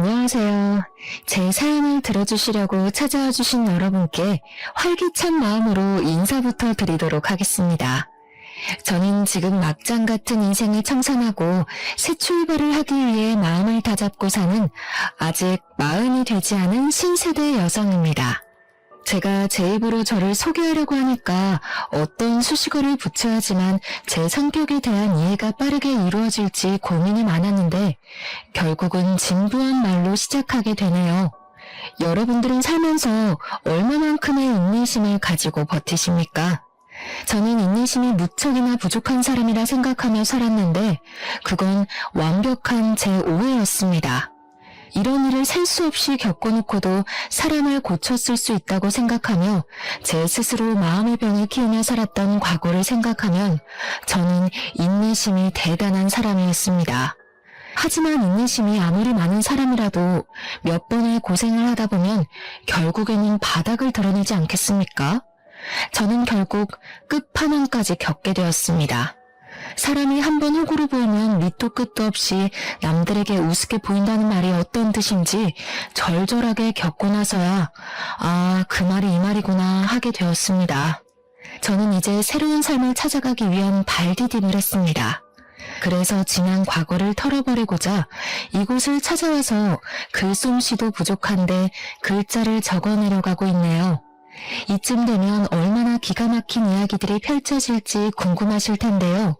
안녕하세요. 제 사연을 들어주시려고 찾아와 주신 여러분께 활기찬 마음으로 인사부터 드리도록 하겠습니다. 저는 지금 막장 같은 인생을 청산하고 새 출발을 하기 위해 마음을 다잡고 사는 아직 40이 되지 않은 신세대 여성입니다. 제가 제 입으로 저를 소개하려고 하니까 어떤 수식어를 붙여야 하지만 제 성격에 대한 이해가 빠르게 이루어질지 고민이 많았는데 결국은 진부한 말로 시작하게 되네요. 여러분들은 살면서 얼마만큼의 인내심을 가지고 버티십니까? 저는 인내심이 무척이나 부족한 사람이라 생각하며 살았는데 그건 완벽한 제 오해였습니다. 이런 일을 셀 수 없이 겪어놓고도 사람을 고쳤을 수 있다고 생각하며 제 스스로 마음의 병을 키우며 살았던 과거를 생각하면 저는 인내심이 대단한 사람이었습니다. 하지만 인내심이 아무리 많은 사람이라도 몇 번의 고생을 하다 보면 결국에는 바닥을 드러내지 않겠습니까? 저는 결국 끝판왕까지 겪게 되었습니다. 사람이 한번 호구로 보이면 밑도 끝도 없이 남들에게 우습게 보인다는 말이 어떤 뜻인지 절절하게 겪고 나서야 그 말이 이 말이구나 하게 되었습니다. 저는 이제 새로운 삶을 찾아가기 위한 발디딤을 했습니다. 그래서 지난 과거를 털어버리고자 이곳을 찾아와서 글솜씨도 부족한데 글자를 적어내려가고 있네요. 이쯤 되면 얼마나 기가 막힌 이야기들이 펼쳐질지 궁금하실 텐데요.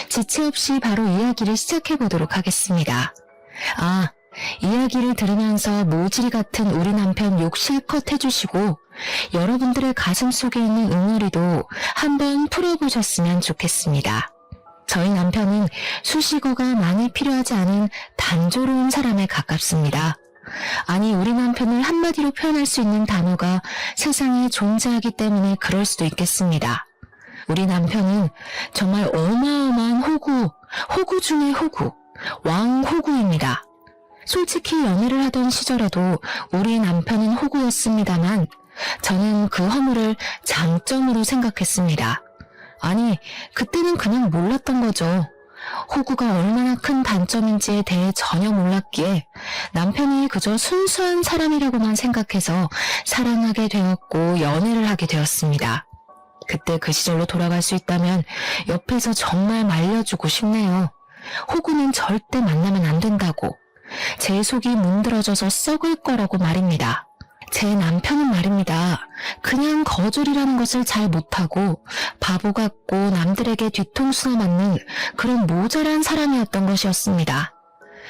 지체 없이 바로 이야기를 시작해보도록 하겠습니다. 이야기를 들으면서 모질이 같은 우리 남편 욕 실컷 해주시고 여러분들의 가슴 속에 있는 응어리도 한번 풀어보셨으면 좋겠습니다. 저희 남편은 수식어가 많이 필요하지 않은 단조로운 사람에 가깝습니다. 아니, 우리 남편을 한마디로 표현할 수 있는 단어가 세상에 존재하기 때문에 그럴 수도 있겠습니다. 우리 남편은 정말 어마어마한 호구 중의 호구, 왕호구입니다. 솔직히 연애를 하던 시절에도 우리 남편은 호구였습니다만 저는 그 허물을 장점으로 생각했습니다. 아니, 그때는 그냥 몰랐던 거죠. 호구가 얼마나 큰 단점인지에 대해 전혀 몰랐기에 남편이 그저 순수한 사람이라고만 생각해서 사랑하게 되었고 연애를 하게 되었습니다. 그때 그 시절로 돌아갈 수 있다면 옆에서 정말 말려주고 싶네요. 호구는 절대 만나면 안 된다고. 제 속이 문드러져서 썩을 거라고 말입니다. 제 남편은 말입니다. 그냥 거절이라는 것을 잘 못하고 바보 같고 남들에게 뒤통수나 맞는 그런 모자란 사람이었던 것이었습니다.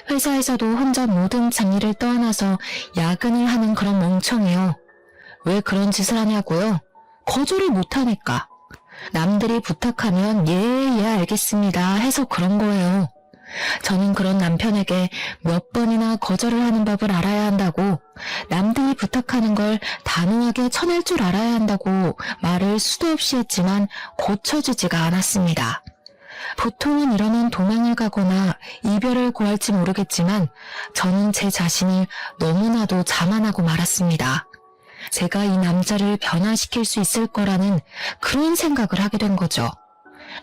회사에서도 혼자 모든 잡일을 떠안아서 야근을 하는 그런 멍청이요. 왜 그런 짓을 하냐고요? 거절을 못하니까. 남들이 부탁하면 예 알겠습니다 해서 그런 거예요. 저는 그런 남편에게 몇 번이나 거절을 하는 법을 알아야 한다고, 남들이 부탁하는 걸 단호하게 전할 줄 알아야 한다고 말을 수도 없이 했지만 고쳐지지가 않았습니다. 보통은 이러면 도망을 가거나 이별을 고할지 모르겠지만 저는 제 자신을 너무나도 자만하고 말았습니다. 제가 이 남자를 변화시킬 수 있을 거라는 그런 생각을 하게 된 거죠.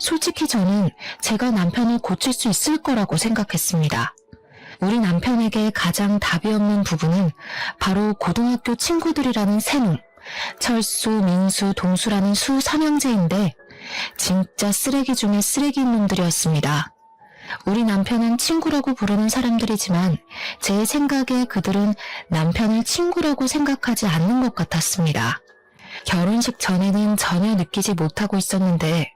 솔직히 저는 제가 남편을 고칠 수 있을 거라고 생각했습니다. 우리 남편에게 가장 답이 없는 부분은 바로 고등학교 친구들이라는 세 놈, 철수, 민수, 동수라는 수 3형제인데 진짜 쓰레기 중에 쓰레기인 놈들이었습니다. 우리 남편은 친구라고 부르는 사람들이지만 제 생각에 그들은 남편을 친구라고 생각하지 않는 것 같았습니다. 결혼식 전에는 전혀 느끼지 못하고 있었는데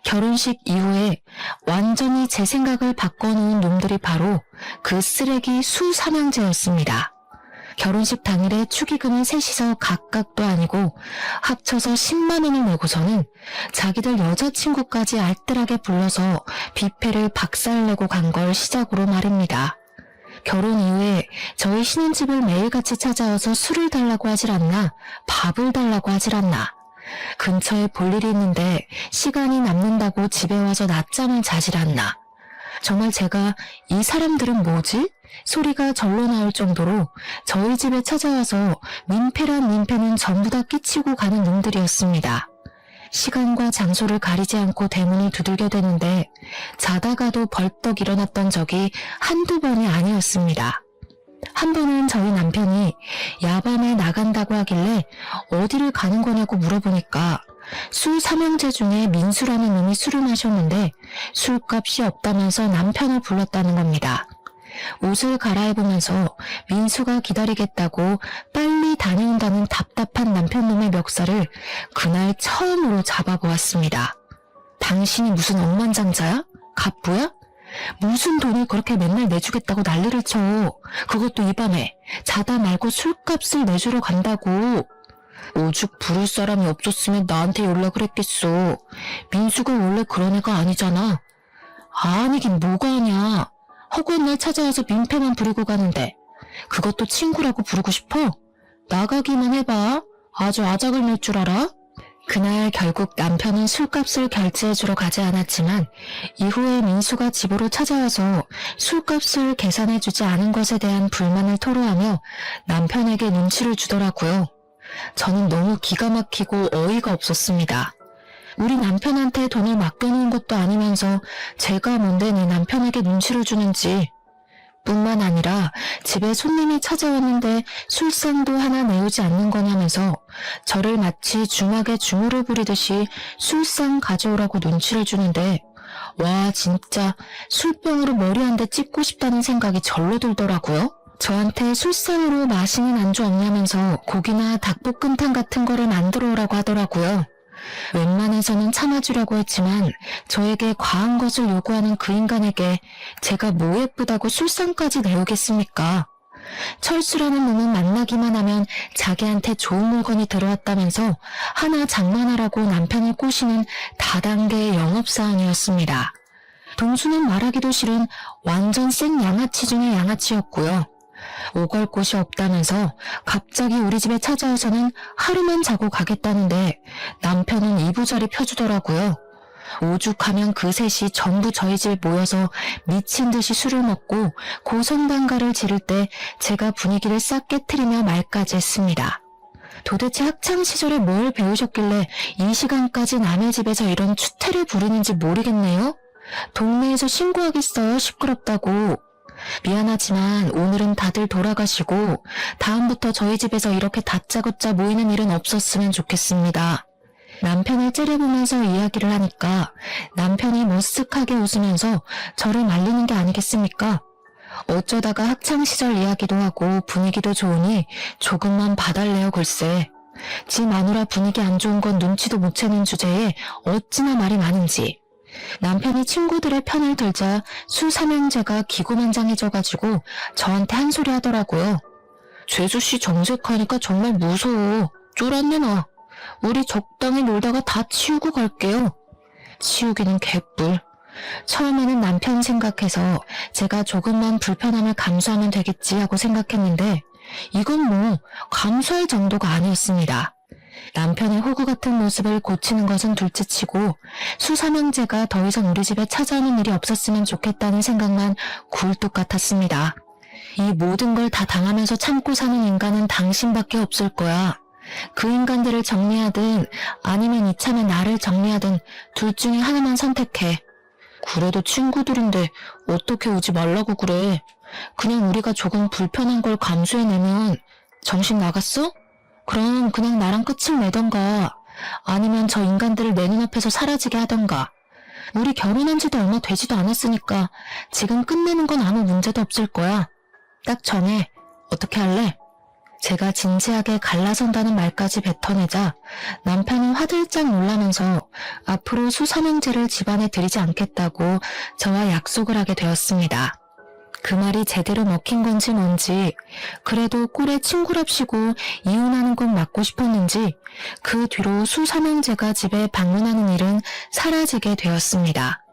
결혼식 이후에 완전히 제 생각을 바꿔놓은 놈들이 바로 그 쓰레기 수 3형제였습니다. 결혼식 당일에 축의금을 셋이서 각각도 아니고 합쳐서 10만 원을 내고서는 자기들 여자친구까지 알뜰하게 불러서 뷔페를 박살내고 간 걸 시작으로 말입니다. 결혼 이후에 저희 신혼집을 매일같이 찾아와서 술을 달라고 하질 않나, 밥을 달라고 하질 않나, 근처에 볼 일이 있는데 시간이 남는다고 집에 와서 낮잠을 자질 않나. 정말 제가 이 사람들은 뭐지? 소리가 절로 나올 정도로 저희 집에 찾아와서 민폐란 민폐는 전부 다 끼치고 가는 놈들이었습니다. 시간과 장소를 가리지 않고 대문을 두들겨 대는데 자다가도 벌떡 일어났던 적이 한두 번이 아니었습니다. 한 번은 저희 남편이 야밤에 나간다고 하길래 어디를 가는 거냐고 물어보니까 술 삼형제 중에 민수라는 놈이 술을 마셨는데 술값이 없다면서 남편을 불렀다는 겁니다. 옷을 갈아입으면서 민수가 기다리겠다고 빨리 다녀온다는 답답한 남편놈의 멱살을 그날 처음으로 잡아보았습니다. 당신이 무슨 억만장자야? 갑부야? 무슨 돈을 그렇게 맨날 내주겠다고 난리를 쳐. 그것도 이 밤에 자다 말고 술값을 내주러 간다고. 오죽 부를 사람이 없었으면 나한테 연락을 했겠어. 민수가 원래 그런 애가 아니잖아. 아니긴 뭐가 아냐. 허구한 날 찾아와서 민폐만 부리고 가는데 그것도 친구라고 부르고 싶어? 나가기만 해봐. 아주 아작을 낼 줄 알아? 그날 결국 남편은 술값을 결제해주러 가지 않았지만 이후에 민수가 집으로 찾아와서 술값을 계산해주지 않은 것에 대한 불만을 토로하며 남편에게 눈치를 주더라고요. 저는 너무 기가 막히고 어이가 없었습니다. 우리 남편한테 돈을 맡겨놓은 것도 아니면서 제가 뭔데 내 남편에게 눈치를 주는지. 뿐만 아니라 집에 손님이 찾아왔는데 술상도 하나 내오지 않는 거냐면서 저를 마치 중학에 중후를 부리듯이 술상 가져오라고 눈치를 주는데 와 진짜 술병으로 머리 한 대 찍고 싶다는 생각이 절로 들더라고요. 저한테 술상으로 맛있는 안주 없냐면서 고기나 닭볶음탕 같은 거를 만들어 오라고 하더라고요. 웬만해서는 참아주려고 했지만 저에게 과한 것을 요구하는 그 인간에게 제가 뭐 예쁘다고 술상까지 내오겠습니까? 철수라는 놈은 만나기만 하면 자기한테 좋은 물건이 들어왔다면서 하나 장만하라고 남편을 꼬시는 다단계의 영업사원이었습니다. 동수는 말하기도 싫은 완전 생 양아치 중의 양아치였고요. 오갈 곳이 없다면서 갑자기 우리 집에 찾아와서는 하루만 자고 가겠다는데 남편은 이부자리 펴주더라고요. 오죽하면 그 셋이 전부 저희 집에 모여서 미친 듯이 술을 먹고 고성방가를 지를 때 제가 분위기를 싹 깨트리며 말까지 했습니다. 도대체 학창시절에 뭘 배우셨길래 이 시간까지 남의 집에서 이런 추태를 부리는지 모르겠네요. 동네에서 신고하겠어요, 시끄럽다고. 미안하지만 오늘은 다들 돌아가시고 다음부터 저희 집에서 이렇게 다짜고짜 모이는 일은 없었으면 좋겠습니다. 남편을 째려보면서 이야기를 하니까 남편이 머쓱하게 웃으면서 저를 말리는 게 아니겠습니까? 어쩌다가 학창시절 이야기도 하고 분위기도 좋으니 조금만 봐달래요 글쎄. 지 마누라 분위기 안 좋은 건 눈치도 못 채는 주제에 어찌나 말이 많은지. 남편이 친구들의 편을 들자 술 삼형제가 기고만장해져가지고 저한테 한 소리 하더라고요. 재수씨 정색하니까 정말 무서워. 쫄았네 나. 우리 적당히 놀다가 다 치우고 갈게요. 치우기는 개뿔. 처음에는 남편 생각해서 제가 조금만 불편함을 감수하면 되겠지 하고 생각했는데 이건 뭐 감수할 정도가 아니었습니다. 남편의 호구 같은 모습을 고치는 것은 둘째치고 수삼형제가 더 이상 우리 집에 찾아오는 일이 없었으면 좋겠다는 생각만 굴뚝 같았습니다. 이 모든 걸 다 당하면서 참고 사는 인간은 당신밖에 없을 거야. 그 인간들을 정리하든 아니면 이참에 나를 정리하든 둘 중에 하나만 선택해. 그래도 친구들인데 어떻게 오지 말라고 그래. 그냥 우리가 조금 불편한 걸 감수해내면 정신 나갔어? 그럼 그냥 나랑 끝을 내던가 아니면 저 인간들을 내 눈앞에서 사라지게 하던가. 우리 결혼한 지도 얼마 되지도 않았으니까 지금 끝내는 건 아무 문제도 없을 거야. 딱 정해. 어떻게 할래? 제가 진지하게 갈라선다는 말까지 뱉어내자 남편은 화들짝 놀라면서 앞으로 수삼형제를 집안에 들이지 않겠다고 저와 약속을 하게 되었습니다. 그 말이 제대로 먹힌 건지 뭔지 그래도 꼴에 친구랍시고 이혼하는 건 맞고 싶었는지 그 뒤로 수삼형제가 집에 방문하는 일은 사라지게 되었습니다.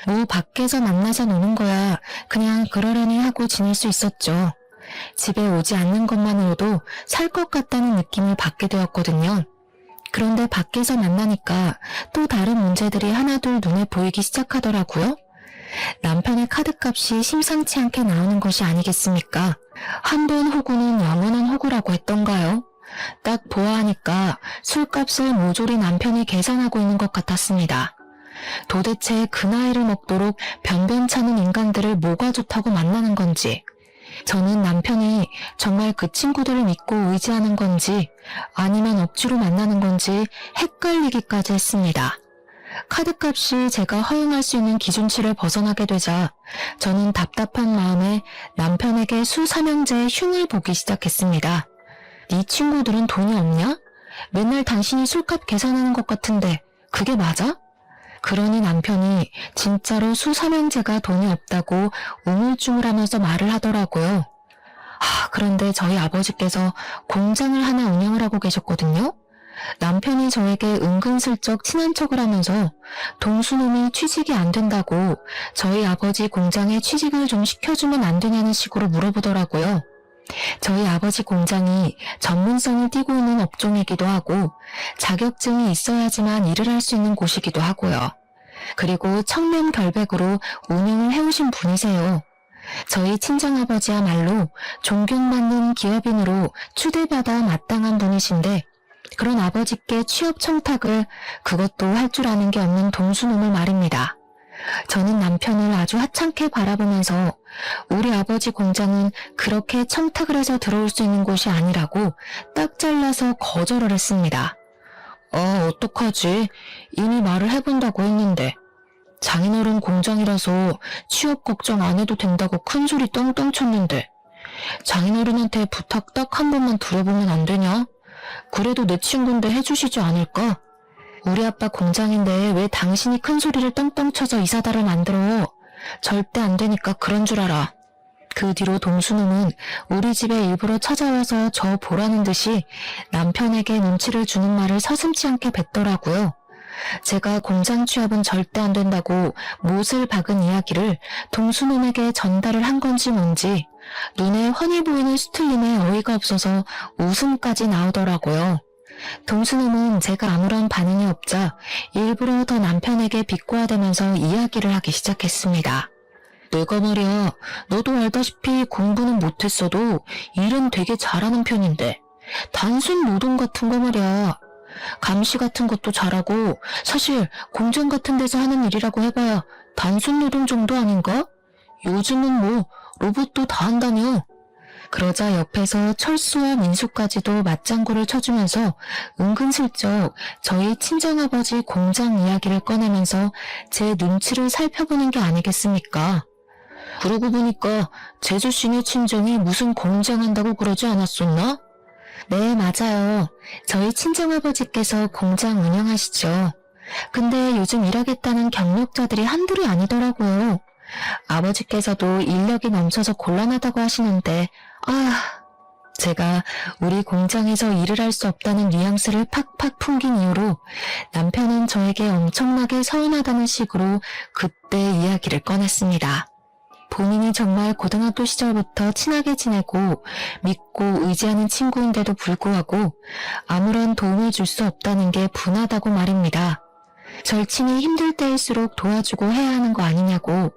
뭐 밖에서 만나서 노는 거야 그냥 그러려니 하고 지낼 수 있었죠. 집에 오지 않는 것만으로도 살 것 같다는 느낌을 받게 되었거든요. 그런데 밖에서 만나니까 또 다른 문제들이 하나둘 눈에 보이기 시작하더라고요. 남편의 카드값이 심상치 않게 나오는 것이 아니겠습니까? 한 번 호구는 영원한 호구라고 했던가요? 딱 보아하니까 술값을 모조리 남편이 계산하고 있는 것 같았습니다. 도대체 그 나이를 먹도록 변변찮은 인간들을 뭐가 좋다고 만나는 건지 저는 남편이 정말 그 친구들을 믿고 의지하는 건지 아니면 억지로 만나는 건지 헷갈리기까지 했습니다. 카드값이 제가 허용할 수 있는 기준치를 벗어나게 되자 저는 답답한 마음에 남편에게 수삼형제의 흉을 보기 시작했습니다. 네 친구들은 돈이 없냐? 맨날 당신이 술값 계산하는 것 같은데 그게 맞아? 그러니 남편이 진짜로 수삼형제가 돈이 없다고 우물쭈물하면서 말을 하더라고요. 그런데 저희 아버지께서 공장을 하나 운영을 하고 계셨거든요. 남편이 저에게 은근슬쩍 친한 척을 하면서 동수놈이 취직이 안 된다고 저희 아버지 공장에 취직을 좀 시켜주면 안 되냐는 식으로 물어보더라고요. 저희 아버지 공장이 전문성을 띠고 있는 업종이기도 하고 자격증이 있어야지만 일을 할 수 있는 곳이기도 하고요. 그리고 청렴결백으로 운영을 해오신 분이세요. 저희 친정아버지야말로 존경받는 기업인으로 추대받아 마땅한 분이신데 그런 아버지께 취업 청탁을 그것도 할 줄 아는 게 없는 동수놈을 말입니다. 저는 남편을 아주 하찮게 바라보면서 우리 아버지 공장은 그렇게 청탁을 해서 들어올 수 있는 곳이 아니라고 딱 잘라서 거절을 했습니다. 어떡하지? 이미 말을 해본다고 했는데 장인어른 공장이라서 취업 걱정 안 해도 된다고 큰소리 떵떵 쳤는데 장인어른한테 부탁 딱 한 번만 들어보면 안 되냐? 그래도 내 친구인데 해주시지 않을까? 우리 아빠 공장인데 왜 당신이 큰소리를 떵떵 쳐서 이사다를 만들어? 절대 안 되니까 그런 줄 알아. 그 뒤로 동수놈은 우리 집에 일부러 찾아와서 저 보라는 듯이 남편에게 눈치를 주는 말을 서슴지 않게 뱉더라고요. 제가 공장 취업은 절대 안 된다고 못을 박은 이야기를 동수놈에게 전달을 한 건지 뭔지 눈에 훤히 보이는 수틀림에 어이가 없어서 웃음까지 나오더라고요. 동수놈은 제가 아무런 반응이 없자 일부러 더 남편에게 비꼬아대면서 이야기를 하기 시작했습니다. 내가 말이야, 너도 알다시피 공부는 못했어도 일은 되게 잘하는 편인데 단순 노동 같은 거 말이야. 감시 같은 것도 잘하고 사실 공장 같은 데서 하는 일이라고 해봐야 단순 노동 정도 아닌가? 요즘은 뭐 로봇도 다 한다며. 그러자 옆에서 철수와 민수까지도 맞장구를 쳐주면서 은근슬쩍 저희 친정아버지 공장 이야기를 꺼내면서 제 눈치를 살펴보는 게 아니겠습니까? 그러고 보니까 제주씨네 친정이 무슨 공장한다고 그러지 않았었나? 네, 맞아요. 저희 친정아버지께서 공장 운영하시죠. 근데 요즘 일하겠다는 경력자들이 한둘이 아니더라고요. 아버지께서도 인력이 넘쳐서 곤란하다고 하시는데 제가 우리 공장에서 일을 할 수 없다는 뉘앙스를 팍팍 풍긴 이후로 남편은 저에게 엄청나게 서운하다는 식으로 그때 이야기를 꺼냈습니다. 본인이 정말 고등학교 시절부터 친하게 지내고 믿고 의지하는 친구인데도 불구하고 아무런 도움을 줄 수 없다는 게 분하다고 말입니다. 절친이 힘들 때일수록 도와주고 해야 하는 거 아니냐고,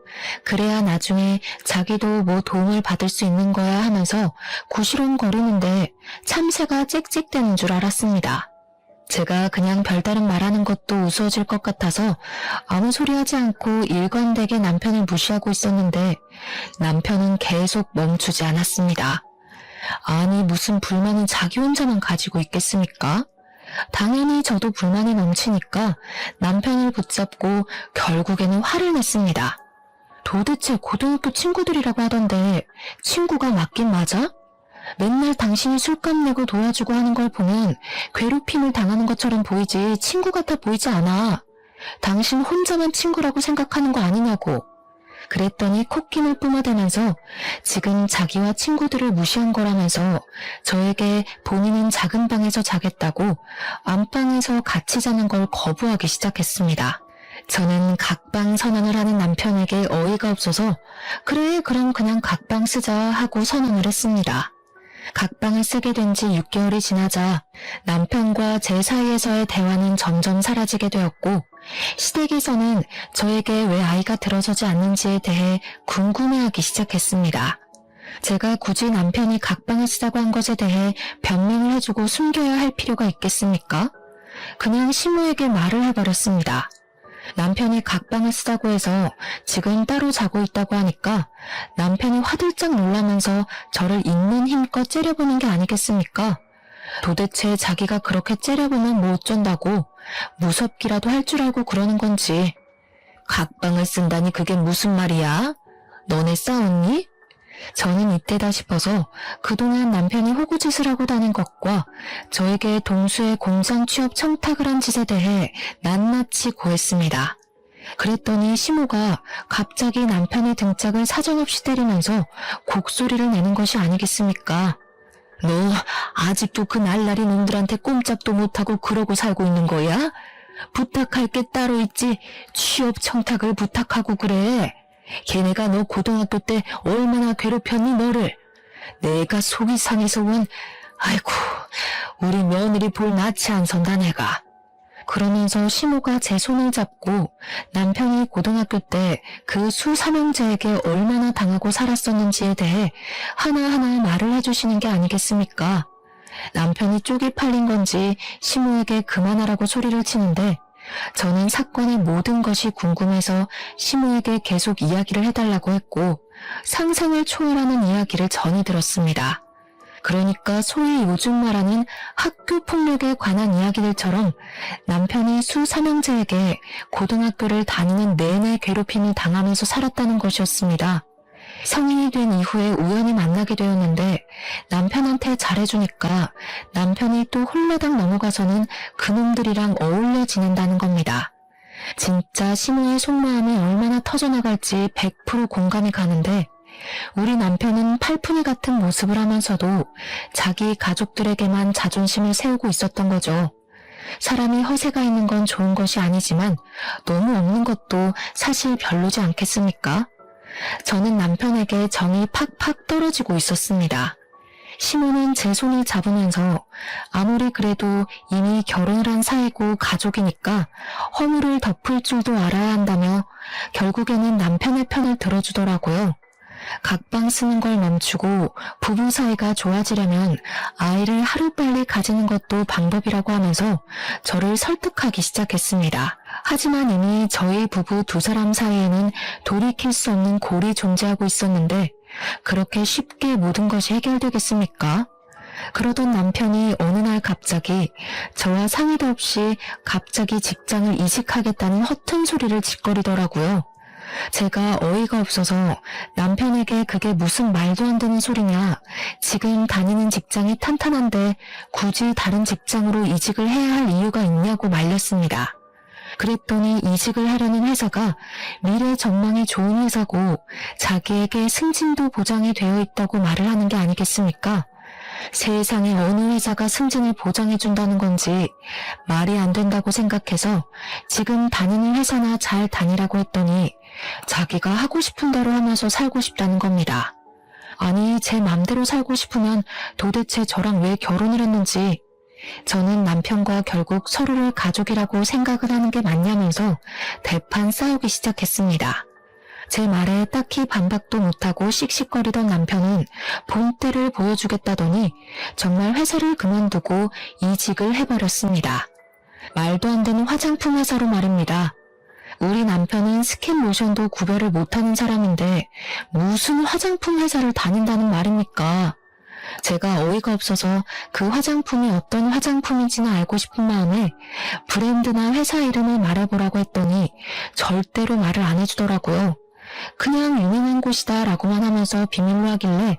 그래야 나중에 자기도 뭐 도움을 받을 수 있는 거야 하면서 구시렁거리는데 참새가 짹짹대는 줄 알았습니다. 제가 그냥 별다른 말하는 것도 우스워질 것 같아서 아무 소리 하지 않고 일관되게 남편을 무시하고 있었는데 남편은 계속 멈추지 않았습니다. 아니, 무슨 불만은 자기 혼자만 가지고 있겠습니까? 당연히 저도 불만이 넘치니까 남편을 붙잡고 결국에는 화를 냈습니다. 도대체 고등학교 친구들이라고 하던데 친구가 맞긴 맞아? 맨날 당신이 술값 내고 도와주고 하는 걸 보면 괴롭힘을 당하는 것처럼 보이지 친구 같아 보이지 않아. 당신 혼자만 친구라고 생각하는 거 아니냐고. 그랬더니 콧김을 뿜어대면서 지금 자기와 친구들을 무시한 거라면서 저에게 본인은 작은 방에서 자겠다고 안방에서 같이 자는 걸 거부하기 시작했습니다. 저는 각방 선언을 하는 남편에게 어이가 없어서 그래, 그럼 그냥 각방 쓰자 하고 선언을 했습니다. 각방을 쓰게 된 지 6개월이 지나자 남편과 제 사이에서의 대화는 점점 사라지게 되었고 시댁에서는 저에게 왜 아이가 들어서지 않는지에 대해 궁금해하기 시작했습니다. 제가 굳이 남편이 각방을 쓰자고 한 것에 대해 변명을 해주고 숨겨야 할 필요가 있겠습니까? 그냥 시모에게 말을 해버렸습니다. 남편이 각방을 쓰자고 해서 지금 따로 자고 있다고 하니까 남편이 화들짝 놀라면서 저를 있는 힘껏 째려보는 게 아니겠습니까? 도대체 자기가 그렇게 째려보면 뭐 어쩐다고 무섭기라도 할 줄 알고 그러는 건지. 각방을 쓴다니 그게 무슨 말이야? 너네 싸웠니? 저는 이때다 싶어서 그동안 남편이 호구짓을 하고 다닌 것과 저에게 동수의 공장 취업 청탁을 한 짓에 대해 낱낱이 고했습니다. 그랬더니 시모가 갑자기 남편의 등짝을 사정없이 때리면서 곡소리를 내는 것이 아니겠습니까? 너 아직도 그 날라리 놈들한테 꼼짝도 못하고 그러고 살고 있는 거야? 부탁할 게 따로 있지 취업 청탁을 부탁하고 그래. 걔네가 너 고등학교 때 얼마나 괴롭혔니 너를. 내가 속이 상해서 아이고 우리 며느리 볼 낯이 안 선다 내가. 그러면서 시모가 제 손을 잡고 남편이 고등학교 때 그 수삼형제에게 얼마나 당하고 살았었는지에 대해 하나하나 말을 해주시는 게 아니겠습니까? 남편이 쪽이 팔린 건지 시모에게 그만하라고 소리를 치는데 저는 사건의 모든 것이 궁금해서 시모에게 계속 이야기를 해달라고 했고 상상을 초월하는 이야기를 전해 들었습니다. 그러니까 소위 요즘 말하는 학교 폭력에 관한 이야기들처럼 남편이 수삼형제에게 고등학교를 다니는 내내 괴롭힘을 당하면서 살았다는 것이었습니다. 성인이 된 이후에 우연히 만나게 되었는데 남편한테 잘해주니까 남편이 또 홀라당 넘어가서는 그놈들이랑 어울려 지낸다는 겁니다. 진짜 시모의 속마음이 얼마나 터져나갈지 100% 공감이 가는데 우리 남편은 팔푼이 같은 모습을 하면서도 자기 가족들에게만 자존심을 세우고 있었던 거죠. 사람이 허세가 있는 건 좋은 것이 아니지만 너무 없는 것도 사실 별로지 않겠습니까? 저는 남편에게 정이 팍팍 떨어지고 있었습니다. 시모는 제 손을 잡으면서 아무리 그래도 이미 결혼을 한 사이고 가족이니까 허물을 덮을 줄도 알아야 한다며 결국에는 남편의 편을 들어주더라고요. 각방 쓰는 걸 멈추고 부부 사이가 좋아지려면 아이를 하루빨리 가지는 것도 방법이라고 하면서 저를 설득하기 시작했습니다. 하지만 이미 저희 부부 두 사람 사이에는 돌이킬 수 없는 골이 존재하고 있었는데 그렇게 쉽게 모든 것이 해결되겠습니까? 그러던 남편이 어느 날 갑자기 저와 상의도 없이 갑자기 직장을 이직하겠다는 허튼 소리를 짓거리더라고요. 제가 어이가 없어서 남편에게 그게 무슨 말도 안 되는 소리냐, 지금 다니는 직장이 탄탄한데 굳이 다른 직장으로 이직을 해야 할 이유가 있냐고 말렸습니다. 그랬더니 이직을 하려는 회사가 미래 전망이 좋은 회사고 자기에게 승진도 보장이 되어 있다고 말을 하는 게 아니겠습니까? 세상에 어느 회사가 승진을 보장해준다는 건지 말이 안 된다고 생각해서 지금 다니는 회사나 잘 다니라고 했더니 자기가 하고 싶은 대로 하면서 살고 싶다는 겁니다. 아니, 제 맘대로 살고 싶으면 도대체 저랑 왜 결혼을 했는지, 저는 남편과 결국 서로를 가족이라고 생각을 하는 게 맞냐면서 대판 싸우기 시작했습니다. 제 말에 딱히 반박도 못하고 씩씩거리던 남편은 본때를 보여주겠다더니 정말 회사를 그만두고 이직을 해버렸습니다. 말도 안 되는 화장품 회사로 말입니다. 우리 남편은 스킨 로션도 구별을 못하는 사람인데 무슨 화장품 회사를 다닌다는 말입니까? 제가 어이가 없어서 그 화장품이 어떤 화장품인지는 알고 싶은 마음에 브랜드나 회사 이름을 말해보라고 했더니 절대로 말을 안 해주더라고요. 그냥 유명한 곳이다 라고만 하면서 비밀로 하길래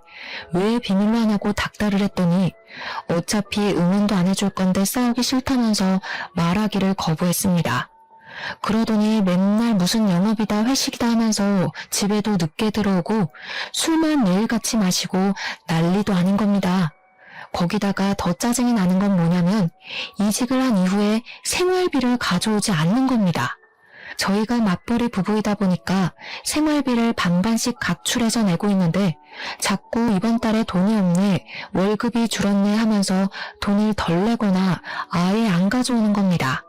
왜 비밀로 하냐고 닥달을 했더니 어차피 응원도 안 해줄 건데 싸우기 싫다면서 말하기를 거부했습니다. 그러더니 맨날 무슨 영업이다 회식이다 하면서 집에도 늦게 들어오고 술만 매일같이 마시고 난리도 아닌 겁니다. 거기다가 더 짜증이 나는 건 뭐냐면 이직을 한 이후에 생활비를 가져오지 않는 겁니다. 저희가 맞벌이 부부이다 보니까 생활비를 반반씩 각출해서 내고 있는데 자꾸 이번 달에 돈이 없네, 월급이 줄었네 하면서 돈을 덜 내거나 아예 안 가져오는 겁니다.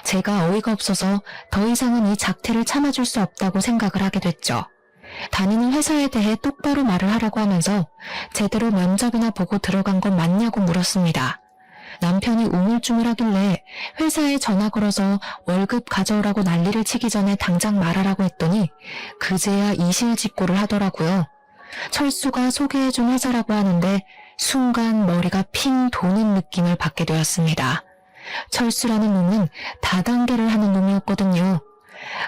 제가 어이가 없어서 더 이상은 이 작태를 참아줄 수 없다고 생각을 하게 됐죠. 다니는 회사에 대해 똑바로 말을 하라고 하면서 제대로 면접이나 보고 들어간 건 맞냐고 물었습니다. 남편이 우물쭈물하길래 회사에 전화 걸어서 월급 가져오라고 난리를 치기 전에 당장 말하라고 했더니 그제야 이실직고를 하더라고요. 철수가 소개해준 회사라고 하는데 순간 머리가 핑 도는 느낌을 받게 되었습니다. 철수라는 놈은 다단계를 하는 놈이었거든요.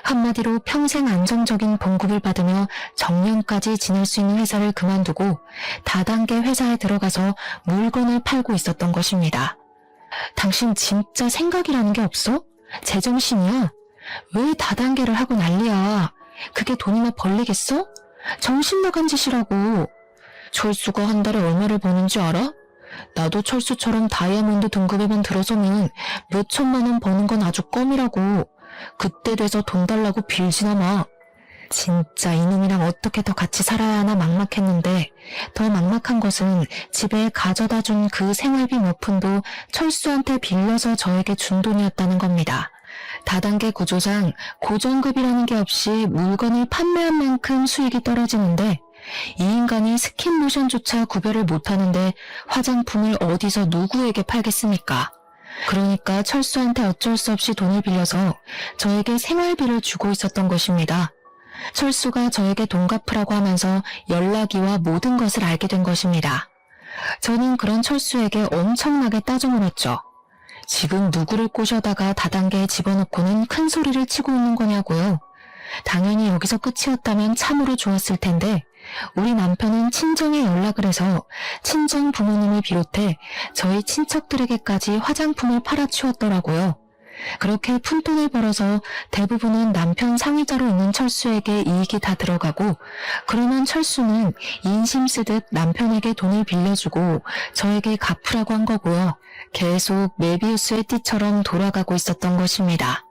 한마디로 평생 안정적인 봉급을 받으며 정년까지 지낼 수 있는 회사를 그만두고 다단계 회사에 들어가서 물건을 팔고 있었던 것입니다. 당신 진짜 생각이라는 게 없어? 제정신이야? 왜 다단계를 하고 난리야? 그게 돈이나 벌리겠어? 정신 나간 짓이라고. 철수가 한 달에 얼마를 버는지 알아? 나도 철수처럼 다이아몬드 등급에만 들어서면 몇 천만 원 버는 건 아주 껌이라고. 그때 돼서 돈 달라고 빌지나 마. 진짜 이놈이랑 어떻게 더 같이 살아야 하나 막막했는데 더 막막한 것은 집에 가져다 준 그 생활비 몇 푼도 철수한테 빌려서 저에게 준 돈이었다는 겁니다. 다단계 구조상 고정급이라는 게 없이 물건을 판매한 만큼 수익이 떨어지는데 이 인간이 스킨모션조차 구별을 못하는데 화장품을 어디서 누구에게 팔겠습니까? 그러니까 철수한테 어쩔 수 없이 돈을 빌려서 저에게 생활비를 주고 있었던 것입니다. 철수가 저에게 돈 갚으라고 하면서 연락이와 모든 것을 알게 된 것입니다. 저는 그런 철수에게 엄청나게 따져 물었죠. 지금 누구를 꼬셔다가 다단계에 집어넣고는 큰 소리를 치고 있는 거냐고요. 당연히 여기서 끝이었다면 참으로 좋았을 텐데 우리 남편은 친정에 연락을 해서 친정 부모님을 비롯해 저희 친척들에게까지 화장품을 팔아치웠더라고요. 그렇게 푼돈을 벌어서 대부분은 남편 상의자로 있는 철수에게 이익이 다 들어가고 그러면 철수는 인심 쓰듯 남편에게 돈을 빌려주고 저에게 갚으라고 한 거고요. 계속 메비우스의 띠처럼 돌아가고 있었던 것입니다.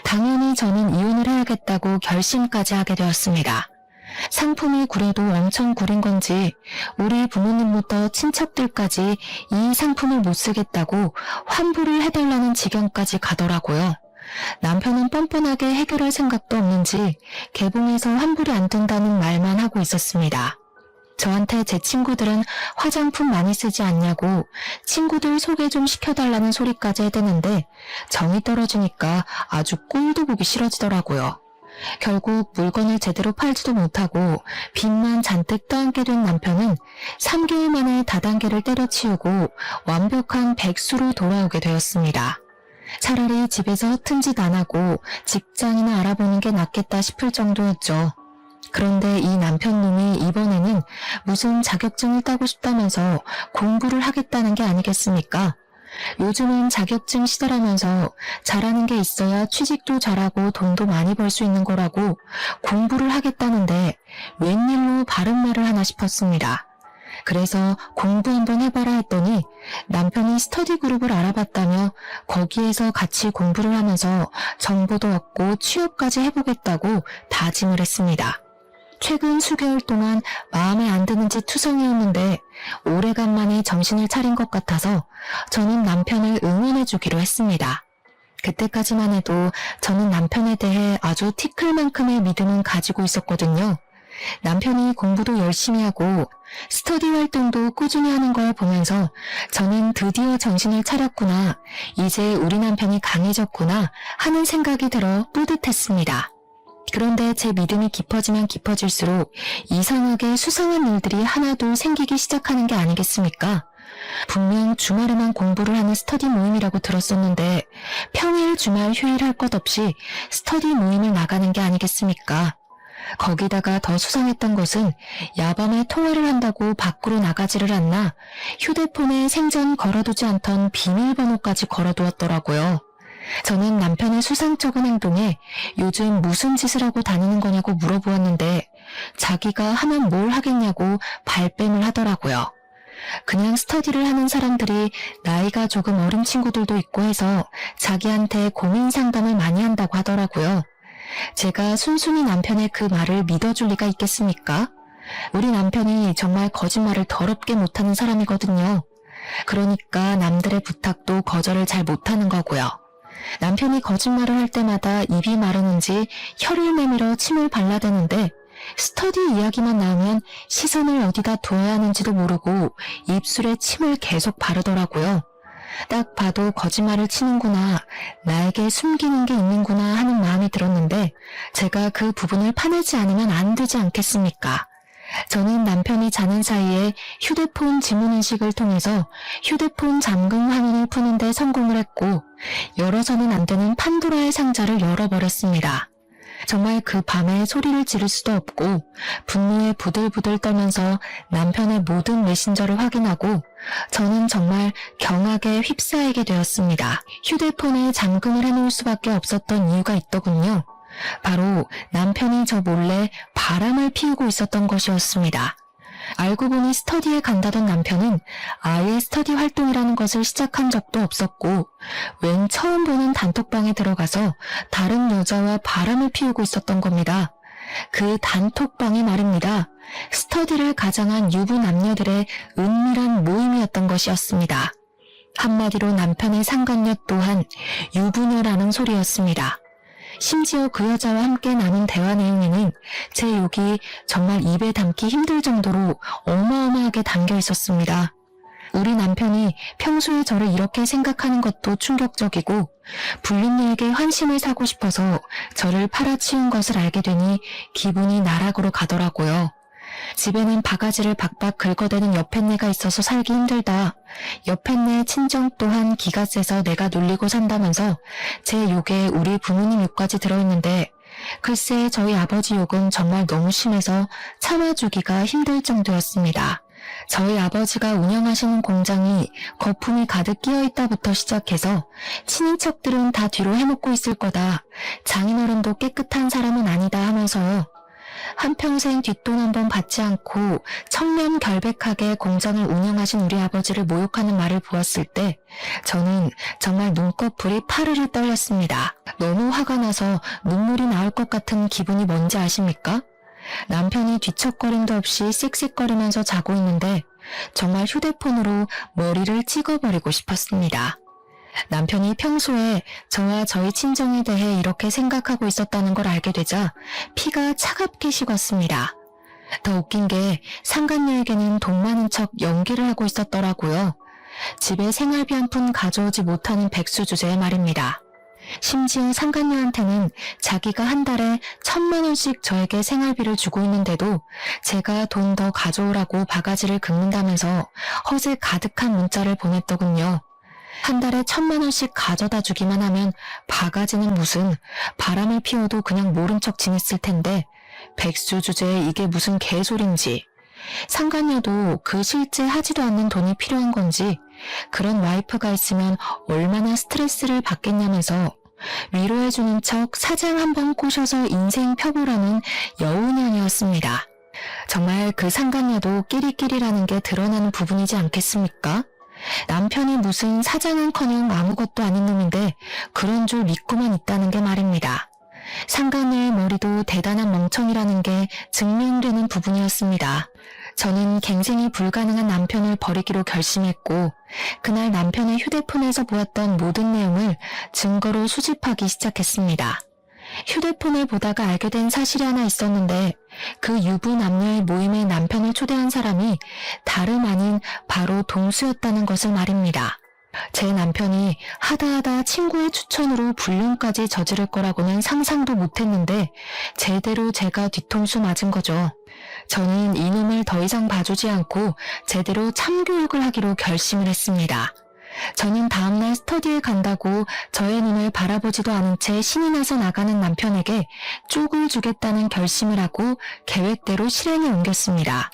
당연히 저는 이혼을 해야겠다고 결심까지 하게 되었습니다. 상품이 구려도 엄청 구린 건지 우리 부모님부터 친척들까지 이 상품을 못 쓰겠다고 환불을 해달라는 지경까지 가더라고요. 남편은 뻔뻔하게 해결할 생각도 없는지 개봉해서 환불이 안 된다는 말만 하고 있었습니다. 저한테 제 친구들은 화장품 많이 쓰지 않냐고 친구들 소개 좀 시켜달라는 소리까지 해대는데 정이 떨어지니까 아주 꼴도 보기 싫어지더라고요. 결국 물건을 제대로 팔지도 못하고 빚만 잔뜩 떠안게 된 남편은 3개월 만에 다단계를 때려치우고 완벽한 백수로 돌아오게 되었습니다. 차라리 집에서 허튼 짓 안 하고 직장이나 알아보는 게 낫겠다 싶을 정도였죠. 그런데 이 남편놈이 이번에는 무슨 자격증을 따고 싶다면서 공부를 하겠다는 게 아니겠습니까? 요즘은 자격증 시대라면서 잘하는 게 있어야 취직도 잘하고 돈도 많이 벌 수 있는 거라고 공부를 하겠다는데 웬일로 바른 말을 하나 싶었습니다. 그래서 공부 한번 해봐라 했더니 남편이 스터디 그룹을 알아봤다며 거기에서 같이 공부를 하면서 정보도 얻고 취업까지 해보겠다고 다짐을 했습니다. 최근 수개월 동안 마음에 안 드는 짓 투성이었는데 오래간만에 정신을 차린 것 같아서 저는 남편을 응원해주기로 했습니다. 그때까지만 해도 저는 남편에 대해 아주 티끌만큼의 믿음은 가지고 있었거든요. 남편이 공부도 열심히 하고 스터디 활동도 꾸준히 하는 걸 보면서 저는 드디어 정신을 차렸구나, 이제 우리 남편이 강해졌구나 하는 생각이 들어 뿌듯했습니다. 그런데 제 믿음이 깊어지면 깊어질수록 이상하게 수상한 일들이 하나둘 생기기 시작하는 게 아니겠습니까? 분명 주말에만 공부를 하는 스터디 모임이라고 들었었는데 평일 주말 휴일 할 것 없이 스터디 모임을 나가는 게 아니겠습니까? 거기다가 더 수상했던 것은 야밤에 통화를 한다고 밖으로 나가지를 않나 휴대폰에 생전 걸어두지 않던 비밀번호까지 걸어두었더라고요. 저는 남편의 수상쩍은 행동에 요즘 무슨 짓을 하고 다니는 거냐고 물어보았는데 자기가 하면 뭘 하겠냐고 발뺌을 하더라고요. 그냥 스터디를 하는 사람들이 나이가 조금 어린 친구들도 있고 해서 자기한테 고민 상담을 많이 한다고 하더라고요. 제가 순순히 남편의 그 말을 믿어줄 리가 있겠습니까? 우리 남편이 정말 거짓말을 더럽게 못하는 사람이거든요. 그러니까 남들의 부탁도 거절을 잘 못하는 거고요. 남편이 거짓말을 할 때마다 입이 마르는지 혀를 내밀어 침을 발라대는데 스터디 이야기만 나오면 시선을 어디다 둬야 하는지도 모르고 입술에 침을 계속 바르더라고요. 딱 봐도 거짓말을 치는구나, 나에게 숨기는 게 있는구나 하는 마음이 들었는데 제가 그 부분을 파내지 않으면 안 되지 않겠습니까? 저는 남편이 자는 사이에 휴대폰 지문인식을 통해서 휴대폰 잠금 화면을 푸는 데 성공을 했고 열어서는 안 되는 판도라의 상자를 열어버렸습니다. 정말 그 밤에 소리를 지를 수도 없고 분노에 부들부들 떨면서 남편의 모든 메신저를 확인하고 저는 정말 경악에 휩싸이게 되었습니다. 휴대폰에 잠금을 해놓을 수밖에 없었던 이유가 있더군요. 바로 남편이 저 몰래 바람을 피우고 있었던 것이었습니다. 알고 보니 스터디에 간다던 남편은 아예 스터디 활동이라는 것을 시작한 적도 없었고 웬 처음 보는 단톡방에 들어가서 다른 여자와 바람을 피우고 있었던 겁니다. 그 단톡방이 말입니다. 스터디를 가장한 유부 남녀들의 은밀한 모임이었던 것이었습니다. 한마디로 남편의 상간녀 또한 유부녀라는 소리였습니다. 심지어 그 여자와 함께 나눈 대화 내용에는 제 욕이 정말 입에 담기 힘들 정도로 어마어마하게 담겨 있었습니다. 우리 남편이 평소에 저를 이렇게 생각하는 것도 충격적이고 불륜녀에게 환심을 사고 싶어서 저를 팔아치운 것을 알게 되니 기분이 나락으로 가더라고요. 집에는 바가지를 박박 긁어대는 여편네가 있어서 살기 힘들다. 여편네 친정 또한 기가 세서 내가 놀리고 산다면서 제 욕에 우리 부모님 욕까지 들어있는데 글쎄 저희 아버지 욕은 정말 너무 심해서 참아주기가 힘들 정도였습니다. 저희 아버지가 운영하시는 공장이 거품이 가득 끼어있다부터 시작해서 친인척들은 다 뒤로 해먹고 있을 거다. 장인어른도 깨끗한 사람은 아니다 하면서요. 한평생 뒷돈 한 번 받지 않고 청렴결백하게 공장을 운영하신 우리 아버지를 모욕하는 말을 보았을 때 저는 정말 눈꺼풀이 파르르 떨렸습니다. 너무 화가 나서 눈물이 나올 것 같은 기분이 뭔지 아십니까? 남편이 뒤척거림도 없이 씩씩거리면서 자고 있는데 정말 휴대폰으로 머리를 찍어버리고 싶었습니다. 남편이 평소에 저와 저희 친정에 대해 이렇게 생각하고 있었다는 걸 알게 되자 피가 차갑게 식었습니다. 더 웃긴 게 상간녀에게는 돈 많은 척 연기를 하고 있었더라고요. 집에 생활비 한 푼 가져오지 못하는 백수 주제에 말입니다. 심지어 상간녀한테는 자기가 한 달에 1,000만 원씩 저에게 생활비를 주고 있는데도 제가 돈 더 가져오라고 바가지를 긁는다면서 허세 가득한 문자를 보냈더군요. 한 달에 1,000만 원씩 가져다 주기만 하면 바가지는 무슨, 바람을 피워도 그냥 모른 척 지냈을 텐데 백수 주제에 이게 무슨 개소린지. 상간녀도 그 실제 하지도 않는 돈이 필요한 건지 그런 와이프가 있으면 얼마나 스트레스를 받겠냐면서 위로해주는 척 사장 한 번 꼬셔서 인생 펴보라는 여운형이었습니다. 정말 그 상간녀도 끼리끼리라는 게 드러나는 부분이지 않겠습니까? 남편이 무슨 사장은커녕 아무것도 아닌 놈인데 그런 줄 믿고만 있다는 게 말입니다. 상간녀의 머리도 대단한 멍청이라는 게 증명되는 부분이었습니다. 저는 갱생이 불가능한 남편을 버리기로 결심했고 그날 남편의 휴대폰에서 보았던 모든 내용을 증거로 수집하기 시작했습니다. 휴대폰을 보다가 알게 된 사실이 하나 있었는데 그 유부 남녀의 모임에 남편을 초대한 사람이 다름 아닌 바로 동수였다는 것을 말입니다. 제 남편이 하다하다 친구의 추천으로 불륜까지 저지를 거라고는 상상도 못했는데 제대로 제가 뒤통수 맞은 거죠. 저는 이놈을 더 이상 봐주지 않고 제대로 참교육을 하기로 결심을 했습니다. 저는 다음날 스터디에 간다고 저의 눈을 바라보지도 않은 채 신이 나서 나가는 남편에게 쪽을 주겠다는 결심을 하고 계획대로 실행에 옮겼습니다.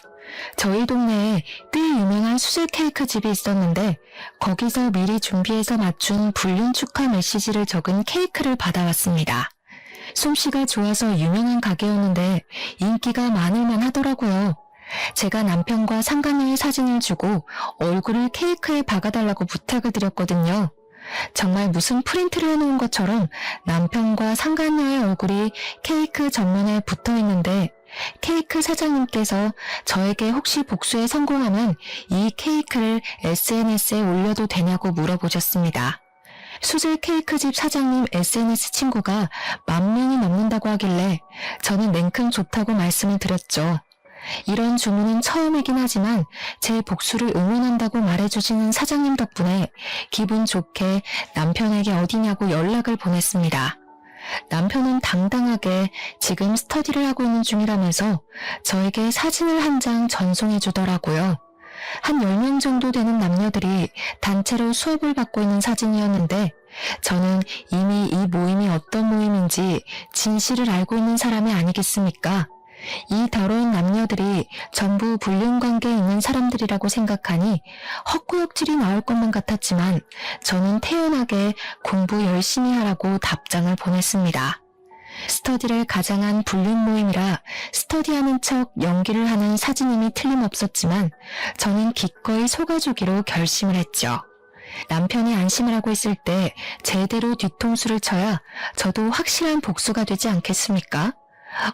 저희 동네에 꽤 유명한 수제 케이크 집이 있었는데 거기서 미리 준비해서 맞춘 불륜 축하 메시지를 적은 케이크를 받아왔습니다. 솜씨가 좋아서 유명한 가게였는데 인기가 많을만 하더라고요. 제가 남편과 상간녀의 사진을 주고 얼굴을 케이크에 박아달라고 부탁을 드렸거든요. 정말 무슨 프린트를 해놓은 것처럼 남편과 상간녀의 얼굴이 케이크 전면에 붙어있는데 케이크 사장님께서 저에게 혹시 복수에 성공하면 이 케이크를 SNS에 올려도 되냐고 물어보셨습니다. 수제 케이크집 사장님 SNS 친구가 10,000명이 넘는다고 하길래 저는 냉큼 좋다고 말씀을 드렸죠. 이런 주문은 처음이긴 하지만 제 복수를 응원한다고 말해주시는 사장님 덕분에 기분 좋게 남편에게 어디냐고 연락을 보냈습니다. 남편은 당당하게 지금 스터디를 하고 있는 중이라면서 저에게 사진을 한 장 전송해 주더라고요. 한 10명 정도 되는 남녀들이 단체로 수업을 받고 있는 사진이었는데 저는 이미 이 모임이 어떤 모임인지 진실을 알고 있는 사람이 아니겠습니까? 이 더러운 남녀들이 전부 불륜관계에 있는 사람들이라고 생각하니 헛구역질이 나올 것만 같았지만 저는 태연하게 공부 열심히 하라고 답장을 보냈습니다. 스터디를 가장한 불륜 모임이라 스터디하는 척 연기를 하는 사진임이 틀림없었지만 저는 기꺼이 속아주기로 결심을 했죠. 남편이 안심을 하고 있을 때 제대로 뒤통수를 쳐야 저도 확실한 복수가 되지 않겠습니까?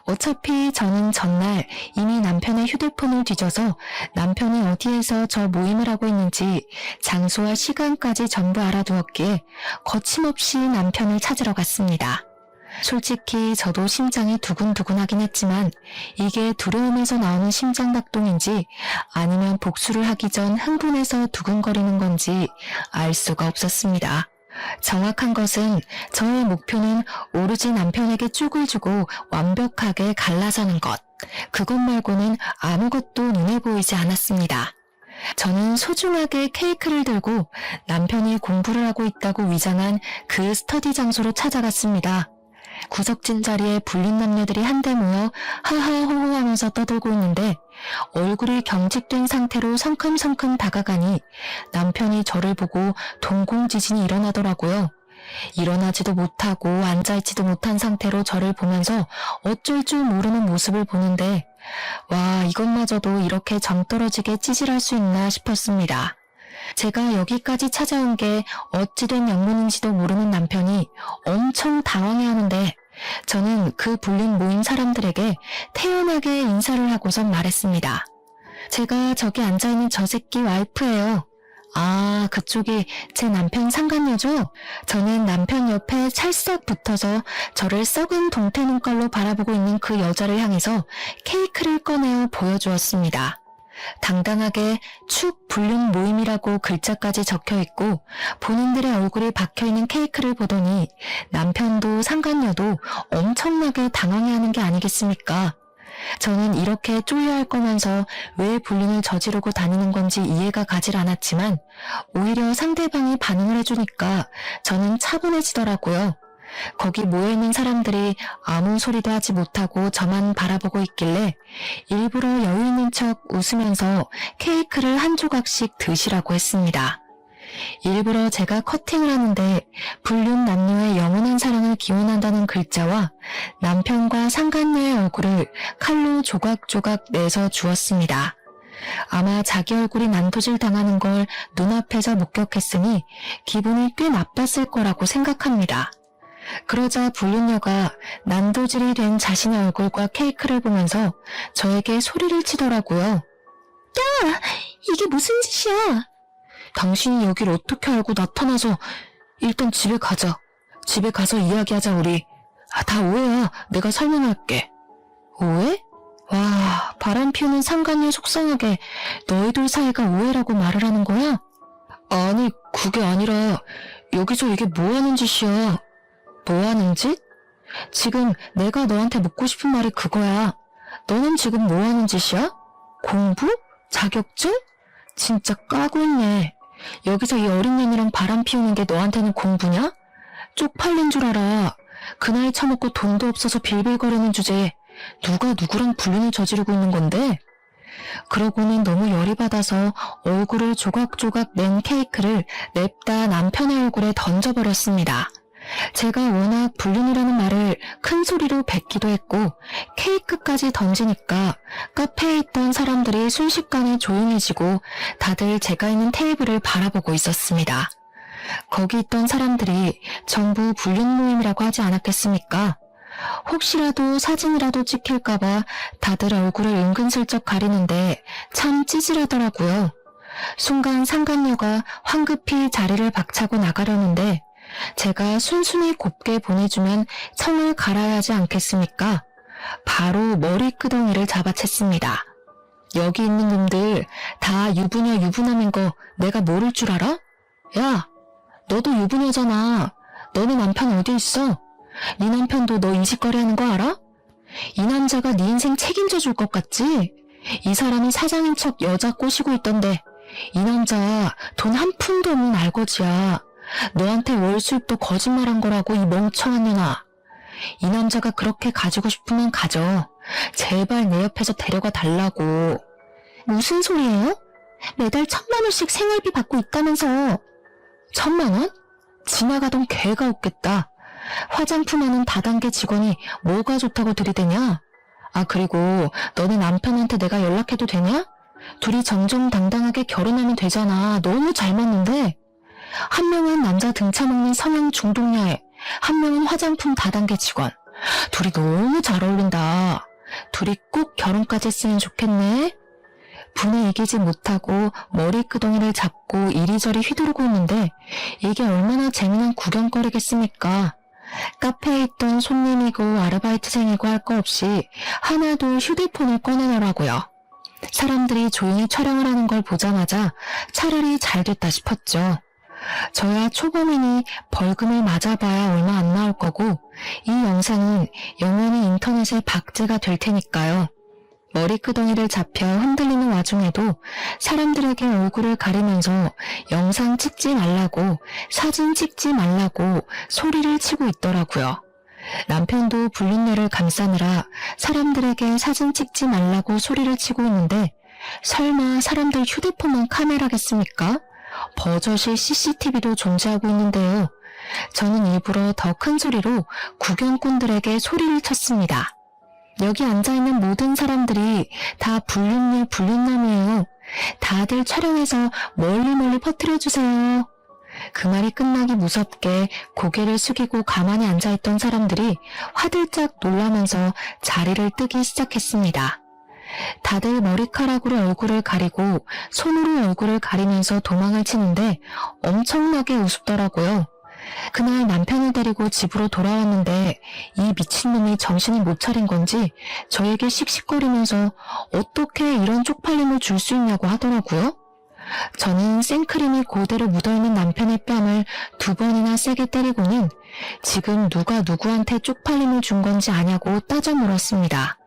어차피 저는 전날 이미 남편의 휴대폰을 뒤져서 남편이 어디에서 저 모임을 하고 있는지 장소와 시간까지 전부 알아두었기에 거침없이 남편을 찾으러 갔습니다. 솔직히 저도 심장이 두근두근하긴 했지만 이게 두려움에서 나오는 심장박동인지 아니면 복수를 하기 전 흥분해서 두근거리는 건지 알 수가 없었습니다. 정확한 것은 저의 목표는 오로지 남편에게 쪽을 주고 완벽하게 갈라서는 것. 그것 말고는 아무것도 눈에 보이지 않았습니다. 저는 소중하게 케이크를 들고 남편이 공부를 하고 있다고 위장한 그 스터디 장소로 찾아갔습니다. 구석진 자리에 불륜 남녀들이 한데 모여 하하호호 하면서 떠들고 있는데 얼굴이 경직된 상태로 성큼성큼 다가가니 남편이 저를 보고 동공지진이 일어나더라고요. 일어나지도 못하고 앉아있지도 못한 상태로 저를 보면서 어쩔 줄 모르는 모습을 보는데 와, 이것마저도 이렇게 정떨어지게 찌질할 수 있나 싶었습니다. 제가 여기까지 찾아온 게 어찌된 영문인지도 모르는 남편이 엄청 당황해하는데 저는 그 불린 모임 사람들에게 태연하게 인사를 하고선 말했습니다. 제가 저기 앉아있는 저 새끼 와이프예요. 아, 그쪽이 제 남편 상간녀죠? 저는 남편 옆에 찰싹 붙어서 저를 썩은 동태 눈깔로 바라보고 있는 그 여자를 향해서 케이크를 꺼내어 보여주었습니다. 당당하게 축 불륜 모임이라고 글자까지 적혀있고 본인들의 얼굴이 박혀있는 케이크를 보더니 남편도 상간녀도 엄청나게 당황해하는 게 아니겠습니까? 저는 이렇게 쫄려할 거면서 왜 불륜을 저지르고 다니는 건지 이해가 가질 않았지만 오히려 상대방이 반응을 해주니까 저는 차분해지더라고요. 거기 모여있는 사람들이 아무 소리도 하지 못하고 저만 바라보고 있길래 일부러 여유 있는 척 웃으면서 케이크를 한 조각씩 드시라고 했습니다. 일부러 제가 커팅을 하는데 불륜 남녀의 영원한 사랑을 기원한다는 글자와 남편과 상간녀의 얼굴을 칼로 조각조각 내서 주었습니다. 아마 자기 얼굴이 난도질 당하는 걸 눈앞에서 목격했으니 기분이 꽤 나빴을 거라고 생각합니다. 그러자 불륜녀가 난도질이 된 자신의 얼굴과 케이크를 보면서 저에게 소리를 치더라고요. 야! 이게 무슨 짓이야? 당신이 여길 어떻게 알고 나타나서 일단 집에 가자. 집에 가서 이야기하자 우리. 다 오해야. 내가 설명할게. 오해? 와, 바람 피우는 상간녀 속상하게 너희들 사이가 오해라고 말을 하는 거야? 아니, 그게 아니라 여기서 이게 뭐하는 짓이야. 뭐하는 짓? 지금 내가 너한테 묻고 싶은 말이 그거야. 너는 지금 뭐하는 짓이야? 공부? 자격증? 진짜 까고 있네. 여기서 이 어린 년이랑 바람 피우는 게 너한테는 공부냐? 쪽팔린 줄 알아. 그 나이 처먹고 돈도 없어서 빌빌거리는 주제에 누가 누구랑 불륜을 저지르고 있는 건데? 그러고는 너무 열이 받아서 얼굴을 조각조각 낸 케이크를 냅다 남편의 얼굴에 던져버렸습니다. 제가 워낙 불륜이라는 말을 큰 소리로 뱉기도 했고 케이크까지 던지니까 카페에 있던 사람들이 순식간에 조용해지고 다들 제가 있는 테이블을 바라보고 있었습니다. 거기 있던 사람들이 전부 불륜 모임이라고 하지 않았겠습니까? 혹시라도 사진이라도 찍힐까봐 다들 얼굴을 은근슬쩍 가리는데 참 찌질하더라고요. 순간 상간녀가 황급히 자리를 박차고 나가려는데 제가 순순히 곱게 보내주면 청을 갈아야 하지 않겠습니까? 바로 머리끄덩이를 잡아챘습니다. 여기 있는 놈들 다 유부녀 유부남인 거 내가 모를 줄 알아? 야, 너도 유부녀잖아. 너네 남편 어디 있어? 네 남편도 너 이 짓거리 하는 거 알아? 이 남자가 네 인생 책임져 줄 것 같지? 이 사람이 사장인 척 여자 꼬시고 있던데 이 남자 돈 한 푼도 없는 알거지야. 너한테 월 수입도 거짓말한 거라고 이 멍청한 년아. 이 남자가 그렇게 가지고 싶으면 가져. 제발 내 옆에서 데려가 달라고. 무슨 소리예요? 매달 1,000만 원씩 생활비 받고 있다면서. 1,000만 원? 지나가던 개가 없겠다. 화장품 하는 다단계 직원이 뭐가 좋다고 들이대냐? 아, 그리고 너네 남편한테 내가 연락해도 되냐? 둘이 정정당당하게 결혼하면 되잖아. 너무 잘 맞는데? 한 명은 남자 등쳐먹는 성형 중독녀애, 한 명은 화장품 다단계 직원. 둘이 너무 잘 어울린다. 둘이 꼭 결혼까지 했으면 좋겠네. 분에 이기지 못하고 머리끄덩이를 잡고 이리저리 휘두르고 있는데 이게 얼마나 재미난 구경거리겠습니까? 카페에 있던 손님이고 아르바이트생이고 할 거 없이 하나도 휴대폰을 꺼내더라고요. 사람들이 조용히 촬영을 하는 걸 보자마자 차라리 잘 됐다 싶었죠. 저야 초범이니 벌금을 맞아봐야 얼마 안 나올 거고 이 영상은 영원히 인터넷에 박제가 될 테니까요. 머리끄덩이를 잡혀 흔들리는 와중에도 사람들에게 얼굴을 가리면서 영상 찍지 말라고, 사진 찍지 말라고 소리를 치고 있더라고요. 남편도 불륜녀를 감싸느라 사람들에게 사진 찍지 말라고 소리를 치고 있는데 설마 사람들 휴대폰만 카메라겠습니까? 버젓이 CCTV도 존재하고 있는데요. 저는 일부러 더 큰 소리로 구경꾼들에게 소리를 쳤습니다. 여기 앉아있는 모든 사람들이 다 불륜녀 불륜남이에요. 다들 촬영해서 멀리 퍼뜨려주세요. 그 말이 끝나기 무섭게 고개를 숙이고 가만히 앉아있던 사람들이 화들짝 놀라면서 자리를 뜨기 시작했습니다. 다들 머리카락으로 얼굴을 가리고 손으로 얼굴을 가리면서 도망을 치는데 엄청나게 우습더라고요. 그날 남편을 데리고 집으로 돌아왔는데 이 미친놈이 정신을 못 차린 건지 저에게 씩씩거리면서 어떻게 이런 쪽팔림을 줄 수 있냐고 하더라고요. 저는 생크림이 그대로 묻어있는 남편의 뺨을 2번이나 세게 때리고는 지금 누가 누구한테 쪽팔림을 준 건지 아냐고 따져 물었습니다.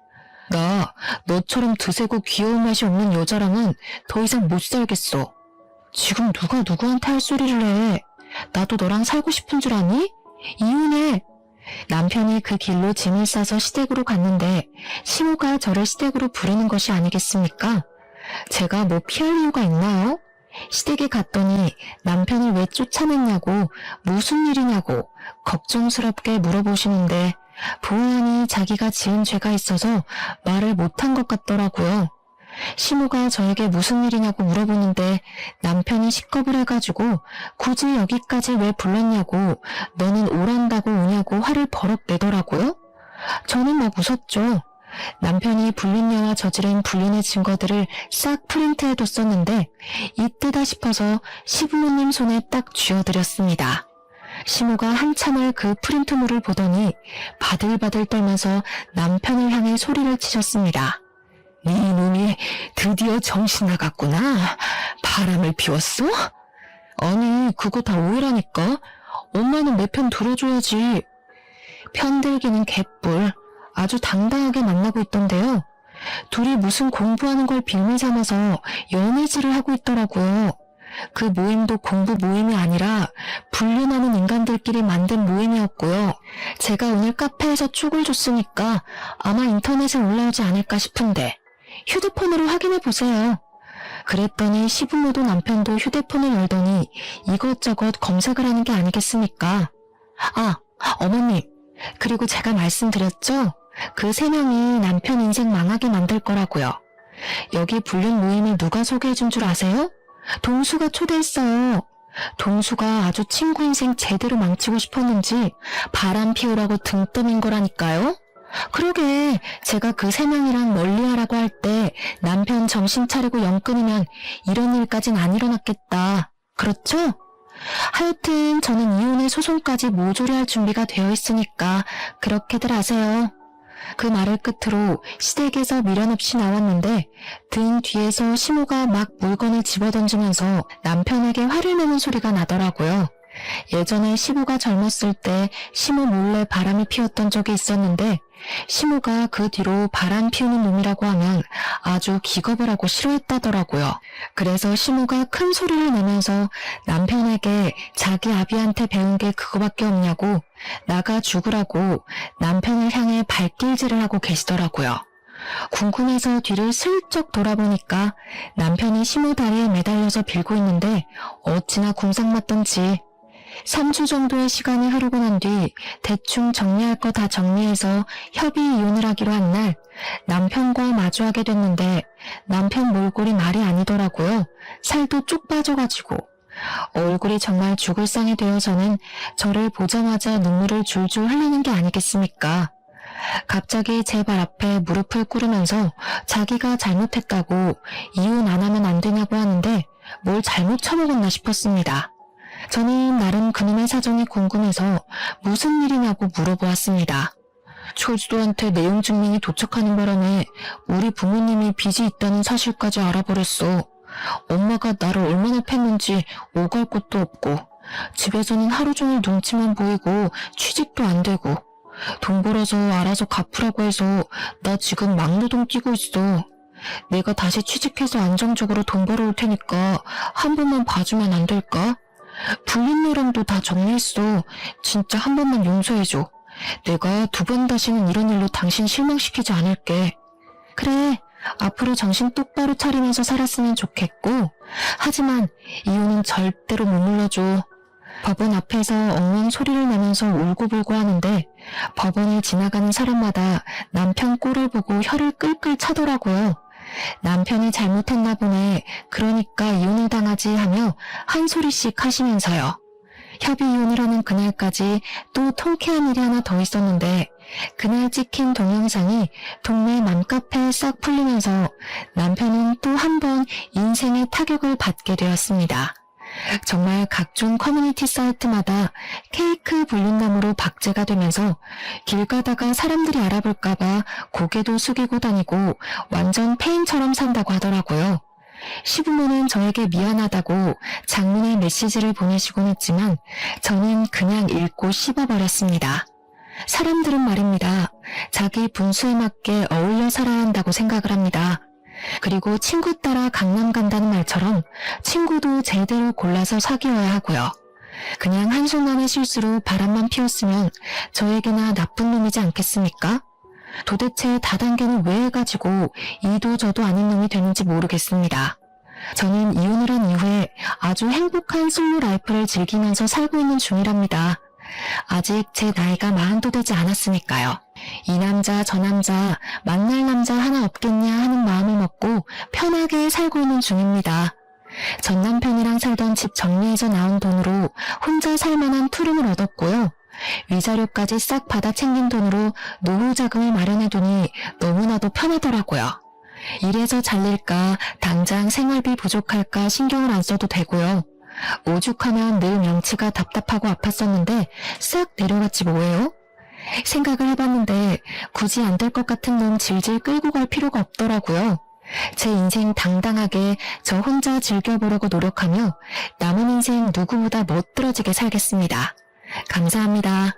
나 너처럼 드세고 귀여운 맛이 없는 여자랑은 더 이상 못 살겠어. 지금 누가 누구한테 할 소리를 해. 나도 너랑 살고 싶은 줄 아니? 이혼해. 남편이 그 길로 짐을 싸서 시댁으로 갔는데 시모가 저를 시댁으로 부르는 것이 아니겠습니까? 제가 뭐 피할 이유가 있나요? 시댁에 갔더니 남편을 왜 쫓아냈냐고, 무슨 일이냐고 걱정스럽게 물어보시는데 보아하니 자기가 지은 죄가 있어서 말을 못한 것 같더라고요. 시모가 저에게 무슨 일이냐고 물어보는데 남편이 식겁을 해가지고 굳이 여기까지 왜 불렀냐고, 너는 오란다고 오냐고 화를 버럭 내더라고요. 저는 막 웃었죠. 남편이 불륜녀와 저지른 불륜의 증거들을 싹 프린트해뒀었는데 이때다 싶어서 시부모님 손에 딱 쥐어드렸습니다. 시모가 한참을 그 프린트물을 보더니 바들바들 떨면서 남편을 향해 소리를 치셨습니다. 네 놈이 드디어 정신 나갔구나. 바람을 피웠어? 아니, 그거 다 오해라니까. 엄마는 내 편 들어줘야지. 편들기는 개뿔. 아주 당당하게 만나고 있던데요. 둘이 무슨 공부하는 걸 빌미 삼아서 연애질을 하고 있더라고요. 그 모임도 공부 모임이 아니라 불륜하는 인간들끼리 만든 모임이었고요. 제가 오늘 카페에서 쪽을 줬으니까 아마 인터넷에 올라오지 않을까 싶은데 휴대폰으로 확인해 보세요. 그랬더니 시부모도 남편도 휴대폰을 열더니 이것저것 검색을 하는 게 아니겠습니까? 아, 어머님, 그리고 제가 말씀드렸죠? 그 3명이 남편 인생 망하게 만들 거라고요. 여기 불륜 모임을 누가 소개해준 줄 아세요? 동수가 초대했어요. 동수가 아주 친구 인생 제대로 망치고 싶었는지 바람 피우라고 등 떠민 거라니까요. 그러게, 제가 그 3명이랑 멀리하라고 할 때 남편 정신 차리고 영 끊으면 이런 일까진 안 일어났겠다. 그렇죠? 하여튼 저는 이혼의 소송까지 모조리 할 준비가 되어 있으니까 그렇게들 하세요. 그 말을 끝으로 시댁에서 미련 없이 나왔는데 등 뒤에서 시모가 막 물건을 집어던지면서 남편에게 화를 내는 소리가 나더라고요. 예전에 시모가 젊었을 때 시모 몰래 바람을 피웠던 적이 있었는데 시모가 그 뒤로 바람 피우는 놈이라고 하면 아주 기겁을 하고 싫어했다더라고요. 그래서 시모가 큰 소리를 내면서 남편에게 자기 아비한테 배운 게 그거밖에 없냐고 나가 죽으라고 남편을 향해 발길질을 하고 계시더라고요. 궁금해서 뒤를 슬쩍 돌아보니까 남편이 시모 다리에 매달려서 빌고 있는데 어찌나 궁상맞던지 3주 정도의 시간이 흐르고 난 뒤 대충 정리할 거 다 정리해서 협의 이혼을 하기로 한 날 남편과 마주하게 됐는데 남편 몰골이 말이 아니더라고요. 살도 쭉 빠져가지고 얼굴이 정말 죽을 상이 되어서는 저를 보자마자 눈물을 줄줄 흘리는 게 아니겠습니까? 갑자기 제 발 앞에 무릎을 꿇으면서 자기가 잘못했다고 이혼 안 하면 안 되냐고 하는데 뭘 잘못 처먹었나 싶었습니다. 저는 나름 그놈의 사정이 궁금해서 무슨 일이냐고 물어보았습니다. 철수한테 내용 증명이 도착하는 바람에 우리 부모님이 빚이 있다는 사실까지 알아버렸어. 엄마가 나를 얼마나 팼는지 오갈 곳도 없고 집에서는 하루 종일 눈치만 보이고 취직도 안 되고 돈 벌어서 알아서 갚으라고 해서 나 지금 막노동 뛰고 있어. 내가 다시 취직해서 안정적으로 돈 벌어올 테니까 한 번만 봐주면 안 될까? 불린 내랑도 다 정리했어. 진짜 한 번만 용서해줘. 내가 2번 다시는 이런 일로 당신 실망시키지 않을게. 그래, 앞으로 정신 똑바로 차리면서 살았으면 좋겠고 하지만 이혼은 절대로 못 물러줘. 법원 앞에서 엉엉 소리를 내면서 울고불고 하는데 법원을 지나가는 사람마다 남편 꼴을 보고 혀를 끌끌 차더라고요. 남편이 잘못했나 보네. 그러니까 이혼을 당하지 하며 한 소리씩 하시면서요. 협의 이혼을 하는 그날까지 또 통쾌한 일이 하나 더 있었는데 그날 찍힌 동영상이 동네 맘카페에 싹 풀리면서 남편은 또 한 번 인생의 타격을 받게 되었습니다. 정말 각종 커뮤니티 사이트마다 케이크 불륜남으로 박제가 되면서 길 가다가 사람들이 알아볼까봐 고개도 숙이고 다니고 완전 페인처럼 산다고 하더라고요. 시부모는 저에게 미안하다고 장문의 메시지를 보내시곤 했지만 저는 그냥 읽고 씹어버렸습니다. 사람들은 말입니다. 자기 분수에 맞게 어울려 살아야 한다고 생각을 합니다. 그리고 친구 따라 강남 간다는 말처럼 친구도 제대로 골라서 사귀어야 하고요. 그냥 한순간의 실수로 바람만 피웠으면 저에게나 나쁜 놈이지 않겠습니까? 도대체 다단계는 왜 해가지고 이도 저도 아닌 놈이 되는지 모르겠습니다. 저는 이혼을 한 이후에 아주 행복한 솔로 라이프를 즐기면서 살고 있는 중이랍니다. 아직 제 나이가 40도 되지 않았으니까요. 이 남자 저 남자 만날 남자 하나 없겠냐 하는 마음을 먹고 편하게 살고 있는 중입니다. 전 남편이랑 살던 집 정리해서 나온 돈으로 혼자 살만한 투룸을 얻었고요. 위자료까지 싹 받아 챙긴 돈으로 노후 자금을 마련해두니 너무나도 편하더라고요. 이래서 잘릴까 당장 생활비 부족할까 신경을 안 써도 되고요. 오죽하면 늘 명치가 답답하고 아팠었는데 싹 내려갔지 뭐예요? 생각을 해봤는데 굳이 안 될 것 같은 놈 질질 끌고 갈 필요가 없더라고요. 제 인생 당당하게 저 혼자 즐겨보려고 노력하며 남은 인생 누구보다 멋들어지게 살겠습니다. 감사합니다.